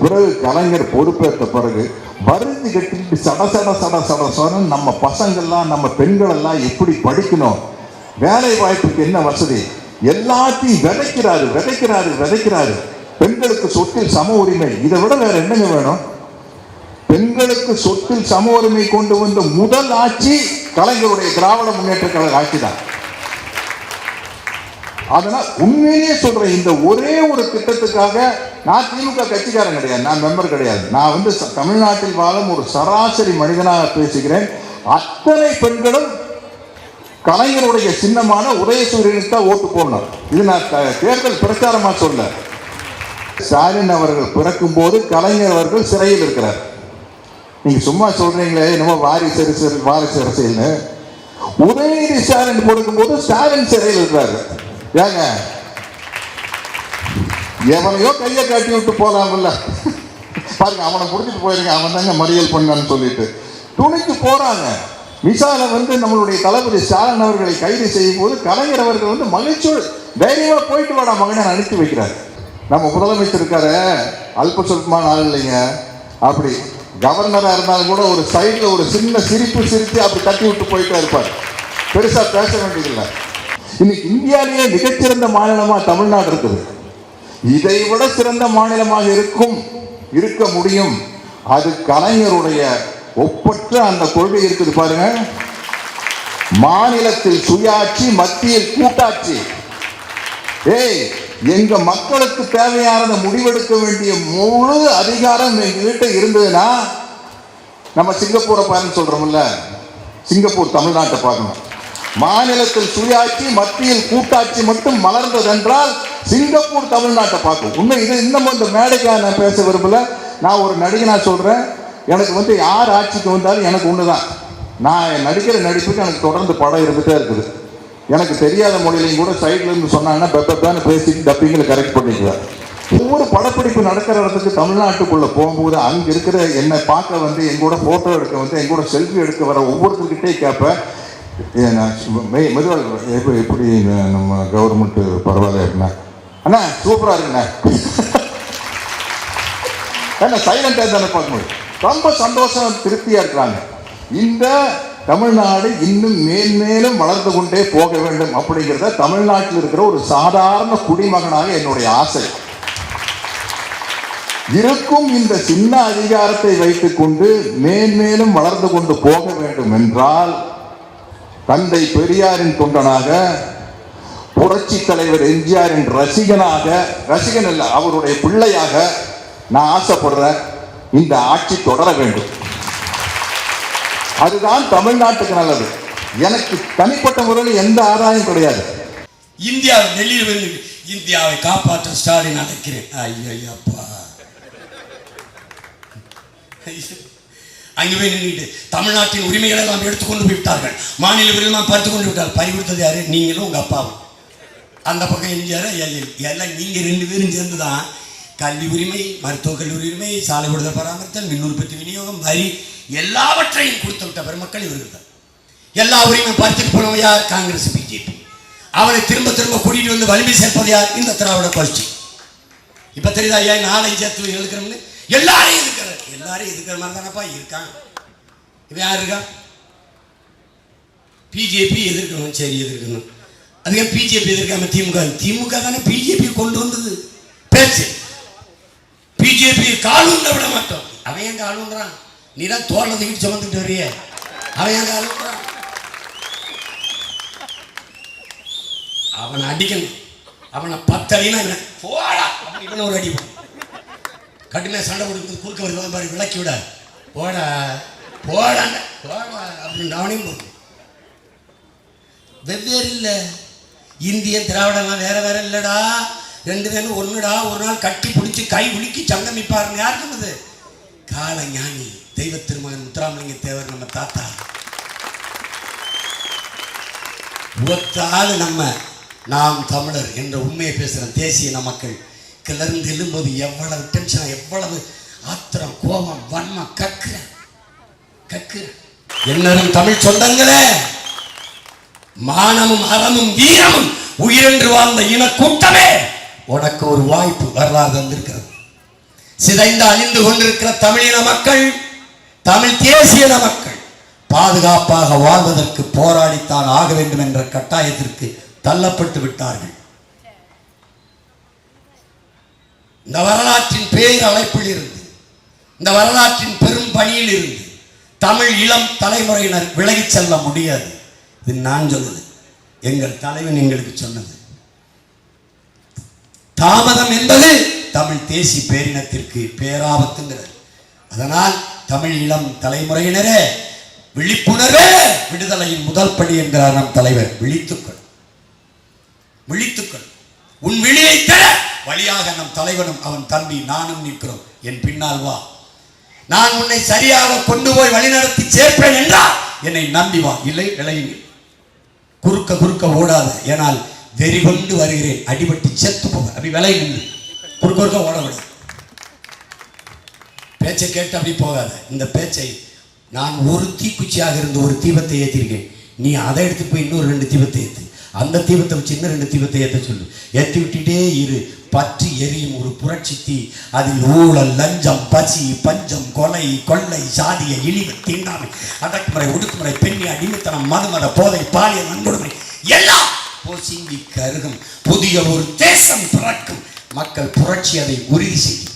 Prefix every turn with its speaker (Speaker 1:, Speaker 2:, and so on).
Speaker 1: பிறகு கலைஞர் பொறுப்பேற்ற பிறகு வருந்தி கட்டிட்டு சட சட சட சட சடன்னு நம்ம பசங்கள்லாம் நம்ம பெண்கள் எல்லாம் எப்படி படிக்கணும், வேலை வாய்ப்புக்கு என்ன வசதி, எல்லாத்தையும் விதைக்கிறாரு விதைக்கிறாரு விதைக்கிறாரு. பெண்களுக்கு சொத்தில் சம உரிமை, இதை விட வேற என்னங்க வேணும்? பெண்களுக்கு சொத்தில் சம உரிமை கொண்டு வந்த முதல் ஆட்சி கலைஞருடைய திராவிட முன்னேற்ற கழக ஆட்சி தான். அதனால் உண்மையிலேயே சொல்றேன், இந்த ஒரே ஒரு திட்டத்துக்காக நான் திமுக கட்சிக்காரன் கிடையாது, நான் மெம்பர் கிடையாது. நான் வந்து தமிழ்நாட்டில் வாழும் ஒரு சராசரி மனிதனாக பேசுகிறேன். அத்தனை பெண்களும் கலைஞருடைய சின்னமான உதயசூரியனுக்கு தான் ஓட்டு போடணும். இது நான் தேர்தல் பிரச்சாரமா சொல்ல. ஸ்டாலின் அவர்கள் பிறக்கும் போது கலைஞர் அவர்கள் சிறையில் இருக்கிறார். நீங்க சும்மா சொல்றீங்களே என்னமோ வாரிசு அரசியல்னு. உதயநிதி ஸ்டாலின் பிறக்கும் போது ஸ்டாலின் சிறையில் இருக்கிறாரு. ஏங்க எவனையோ கையை காட்டி விட்டு போலாம்ல, பாருங்க அவனை பிடிச்சிட்டு போயிருங்க, அவன் தாங்க மறியல் பண்ணான்னு சொல்லிட்டு துணிக்கு போறாங்க. விசால வந்து நம்மளுடைய தளபதி ஸ்டாலின் அவர்களை கைது செய்யும் போது கலைஞர் அவர்கள் வந்து மகிழ்ச்சியோடு தைரியமா போயிட்டு வாடா மகனை அனுப்பி வைக்கிறார். நம்ம முதலமைச்சர் இருக்காரு, அல்ப சொல்பமான ஆள் இல்லைங்க. அப்படி கவர்னரா இருந்தாலும் கூட ஒரு சைட்ல ஒரு சின்ன சிரிப்பு அப்படி தட்டி விட்டு போயிட்டே இருப்பார், பெருசா பேச வேண்டியதில்லை. இன்னைக்கு இந்தியாவிலேயே மிகச்சிறந்த மாநிலமா தமிழ்நாடு இருக்குது. இதை விட சிறந்த மாநிலமாக இருக்க முடியும். அது கலைஞருடைய ஒப்பற்ற அந்த கொள்கை இருக்குது பாருங்க. மாநிலத்தில் சுயாட்சி, மத்தியில் கூட்டாட்சி. எங்க மக்களுக்கு தேவையானதை முடிவெடுக்க வேண்டிய முழு அதிகாரம் எங்ககிட்ட இருந்ததுன்னா, நம்ம சிங்கப்பூரை பாருன்னு சொல்றோம்ல, சிங்கப்பூர் தமிழ்நாட்டை பார்க்கணும். மாநிலத்தில் சுயாட்சி, மத்தியில் கூட்டாட்சி மட்டும் மலர்ந்ததென்றால் சிங்கப்பூர் தமிழ்நாட்டை பார்க்கும். உண்மை இது. இன்னமும் இந்த மேடைக்காக நான் பேச விரும்பல. நான் ஒரு நடிகனா சொல்றேன், எனக்கு வந்து யார் ஆட்சிக்கு வந்தாலும் எனக்கு ஒண்ணுதான். நான் நடிக்கிற நடிப்புக்கு எனக்கு தொடர்ந்து படம் இருந்துட்டே இருக்குது. எனக்கு தெரியாத மொழியிலையும் கூட சைட்ல இருந்து சொன்னாங்கன்னா பெப்பேன்னு பேசிட்டு டப்பிங்களை கரெக்ட் பண்ணிக்குவேன். ஒவ்வொரு படப்பிடிப்பு நடக்கிற இடத்துக்கு தமிழ்நாட்டுக்குள்ள போகும்போது அங்க இருக்கிற என்னை பார்க்க வந்து எங்கூட போட்டோ எடுக்க வந்து எங்கூட செல்ஃபி எடுக்க வர ஒவ்வொருத்தர்கிட்டே கேட்பேன், மெதுவாக எப்படி நம்ம கவர்மெண்ட் பரவாயில்ல அப்படின்னா, அண்ணா சூப்பரா இருக்குண்ணா ஏன்னா சைலண்டா தானே பார்க்கும்போது ரொம்ப சந்தோஷம் திருப்தியா இருக்கிறாங்க. இந்த தமிழ்நாடு இன்னும் மேன்மேலும் வளர்ந்து கொண்டே போக வேண்டும் அப்படிங்கிறத தமிழ்நாட்டில் இருக்கிற ஒரு சாதாரண குடிமகனாக என்னுடைய ஆசை இருக்கும். இந்த சின்ன அதிகாரத்தை வைத்துக் கொண்டு மேன்மேலும் வளர்ந்து கொண்டு போக வேண்டும் என்றால், தந்தை பெரியாரின் தொண்டனாக, புரட்சி தலைவர் எம்ஜிஆரின் ரசிகன் அல்ல அவருடைய பிள்ளையாக நான் ஆசைப்படுறேன். இந்த ஆட்சி தொடர வேண்டும். அதுதான் தமிழ்நாட்டுக்கு நல்லது. எனக்கு தனிப்பட்ட முறையில் எந்த ஆதாயம் கிடையாது.
Speaker 2: இந்தியாவை டெல்லியில் இந்தியாவை காப்பாற்ற ஸ்டாலின் அழைக்கிறேன். ஐயப்பா, அங்கே போய் நின்றுட்டு தமிழ்நாட்டின் உரிமைகளை எல்லாம் எடுத்துக்கொண்டு போய்விட்டார்கள், மாநில உரிமை பறித்து கொண்டு விட்டார்கள். பறிவிட்டது யாரு? நீங்களும் உங்க அப்பாவும். அந்த பக்கம் எம்ஜிஆர் எல்லாம் நீங்க ரெண்டு பேரும் சேர்ந்துதான் கல்வி உரிமை, மருத்துவக் கல்வி உரிமை, சாலை விடுதல் பராமரித்தல், மின் உற்பத்தி விநியோகம், வரி எல்லாவற்றையும் கொடுத்து விட்ட பெருமக்கள் இவர்கள் தான். எல்லா உரிமையும் பறித்துட்டு போனவங்க யார்? காங்கிரஸ், பிஜேபி. அவனை திரும்ப கூட்டிட்டு வந்து வலிமை சேர்ப்பது யார்? இந்த திராவிட கட்சி. இப்ப தெரியுதா ஐயா, நாளைக்கு சேர்த்து எழுக்கிறோம்னு எல்லாரையும் எதுக்கிற மாதிரி தானப்பா இருக்கான். இவன் யார் இருக்கா? பிஜேபி எதிர்க்கணும். சரி, எதிர்க்கணும். அதுக்கு பிஜேபி எதிர்க்காம திமுக தானே பிஜேபி கொண்டு வந்தது. பேச்சு பிஜேபி காலூன்ற விட மாட்டோம். அவன் ஏன் காலூன்றான்? நீ தான் தோல்ல தூக்கிட்டு சுமந்துட்டு வர்றிய. அவன் ஏன் காலூன்றான்? அவனை அடிக்கணும். அவனை 10 அடினா போடா இவனை ஒரு அடி கடுமையாக சண்டை கொடுக்குறது குறுக்க வருது மாதிரி விளக்கி விட போடா அப்படின்னு அவனையும் போடும். வெவ்வேறு இல்லை. இந்திய திராவிடம்லாம் வேற இல்லைடா, ரெண்டு பேரும் ஒன்றுடா. ஒரு நாள் கட்டி பிடிச்சி கை உலுக்கி சங்கமிப்பாருன்னு யார் சொன்னது? கால ஞானி தெய்வ திருமகன் முத்துராமலிங்க தேவர், நம்ம தாத்தா. ஒத்தாள் நாம் தமிழர் என்ற உண்மையை பேசுகிற தேசிய மக்கள் கிளர்ந்து எழும்போது எவ்வளவு டென்ஷன், எவ்வளவு ஆத்திரம், கோபம், வன்மம், கக்கு என்னரும் தமிழ் சொந்தங்களே, மானமும் அறமும் வீரமும் உயிரென்று வாழ்ந்த இன கூட்டமே, உனக்கு ஒரு வாய்ப்பு வரலாறு தந்திருக்கிறது. சிதைந்து அழிந்து கொண்டிருக்கிற தமிழின மக்கள், தமிழ் தேசிய மக்கள் பாதுகாப்பாக வாழ்வதற்கு போராடித்தான் ஆக வேண்டும் என்ற கட்டாயத்திற்கு தள்ளப்பட்டு விட்டார்கள். இந்த வரலாற்றின் பேர் அழைப்பில் இருந்து, இந்த வரலாற்றின் பெரும் பணியில் இருந்து தமிழ் இளம் தலைமுறையினர் விலகிச் செல்ல முடியாது. இது நான் சொல்லுது, எங்கள் தலைவன் எங்களுக்கு சொன்னது. தாமதம் என்பது தமிழ் தேசிய பேரினத்திற்கு பேராபத்துங்கிறது. அதனால் தமிழ் இளம் தலைமுறையினரே விழிப்புணர்வே விடுதலையின் முதல் படி என்கிறார் நம் தலைவர். விழித்துக்கள், விழித்துக்கள். உன் விழியை தர வழியாக நம் தலைவனும் அவன் தம்பி நானும் நிற்கிறோம். என் பின்னால் வா, நான் உன்னை சரியாக கொண்டு போய் வழிநடத்தி சேர்ப்பேன் என்றால் என்னை நம்பி வா, இல்லை விலகி குறுக்க குறுக்க ஓடாத. ஏனால் வெறி கொண்டு வருகிறேன், அடிபட்டு செத்து போக. அப்படி விலகி நின்று குறுக்க குறுக்க ஓடவிட. பேச்சை கேட்டு அப்படி போகாத. இந்த பேச்சை நான் ஒரு தீக்குச்சியாக இருந்து ஒரு தீபத்தை ஏற்றிருக்கேன், நீ அதை எடுத்து போய் இன்னொரு 2 தீபத்தை ஏற்று, அந்த தீபத்தை வச்சு இன்னும் 2 தீபத்தை ஏற்ற சொல்லு. ஏற்றி விட்டுட்டே இரு. பற்றி எரியும் ஒரு புரட்சி தீ. அதில் ஊழல், லஞ்சம், பசி, பஞ்சம், கொலை, கொள்ளை, சாதிய இழிவு, தீண்டாமை, அடக்குமுறை, ஒடுக்குமுறை, பெண்ணி அடிமைத்தனம், மதுமத போதை, பாலியல் வன்கொடுமை எல்லாம் பொசுங்கி கருகும். புதிய ஒரு தேசம் பிறக்கும். மக்கள் புரட்சி அதை உறுதி செய்யும்.